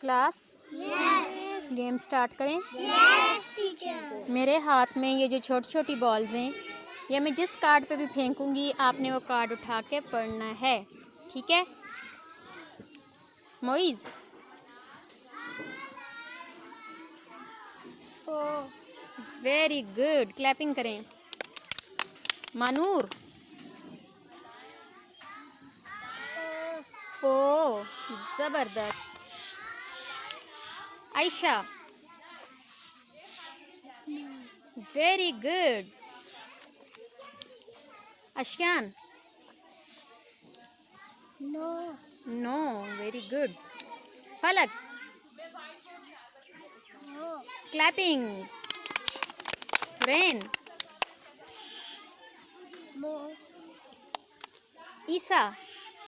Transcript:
Class yes game start करें। Yes teacher. मेरे हाथ में ये जो छोटी छोटी बॉल्स हैं, ये मैं जिस कार्ड पे भी फेंकूंगी आपने वो कार्ड उठा के पढ़ना है, ठीक है मोइज़? वेरी गुड, क्लैपिंग करें। मानूर ओ ज़बरदस्त। Ayesha very good. अशियान no no, very good. Falak no clapping. रेन नो ईसा